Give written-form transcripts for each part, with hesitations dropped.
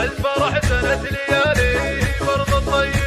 الفرح سنة ليالي برض الطيبين.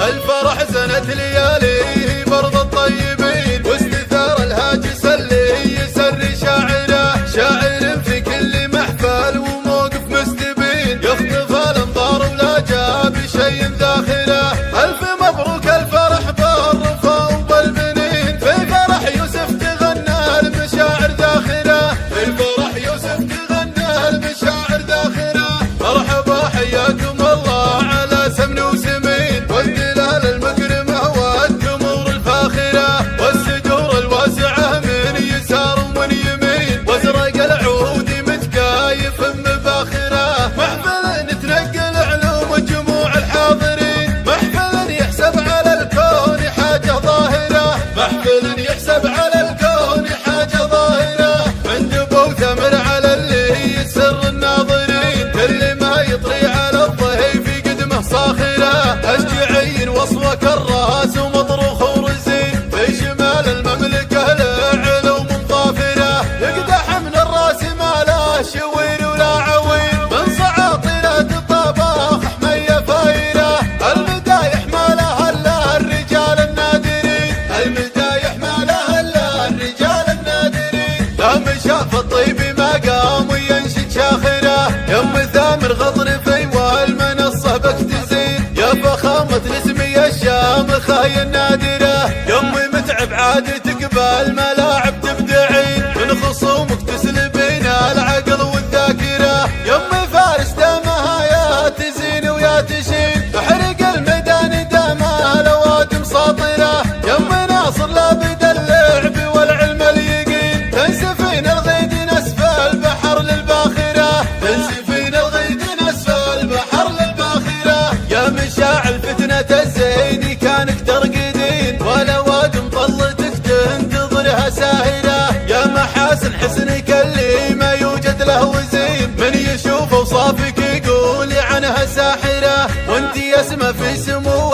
الفرح سنة ليالي برض الطيبين، واستثار الهاجس اللي يسري شاعره، شاعر في كل محفل وموقف مستبين، يخطف الانظار ولا جاب شيء داخله. الف مبروك الفرح بالرفا وبالبنين، في فرح يوسف تغنى المشاعر داخله، في فرح يوسف تغنى المشاعر داخله. مرحبا حياكم الله على سمن وسمين، والدلال المكرمه والتمور الفاخره، والسدور الواسعه من يسار ومن يمين، وازرق العود متكايف مباخره. محفل نتنقل علوم جموع الحاضرين، محفل يحسب على الكون حاجه ظاهره، محفل يحسب على الكون حاجه ظاهره. من دبو ثمر على اللي يسر الناظرين، كل ما يطري على الضيف قدمه صاخره. اشجعين وصوك الراس ومطروخ ورزين، في شمال المملكه لعلوم ظافره. يقدح من الراس ما لا شوير ولا عوير، من صعاطله الطباخ حميه فايره. المدايح ما لها الا الرجال النادرين، المدايح ما لها الا الرجال النادرين. لا مشاف الطيب ما قام وينشد شاخره، يم ثامر غضرفي والمنصه بك تزين، يا فخامه الاسم يا الشامخه يا النادره. يمي متعب عادتك بالملاعب تبدعين، من خصومك تسلبين العقل والذاكره. يمي فارس دامها يا تزين ويا تشين، تحرق الميدان دامها الاوادم ساطره. يمي ناصر لابد اللعب والعلم اليقين، تنسفين الغيد نسف البحر للباخره، تنسفين الغيد نسف البحر للباخره. يا مشاعل فتنه الزين كانك ترقدين، والاوادم طلتك تنتظرها ساهره. يا محاسن حسنك اللي ما يوجد له وزين، من يشوف اوصافك يقول عنها ساحره. وانت يسمى في سمو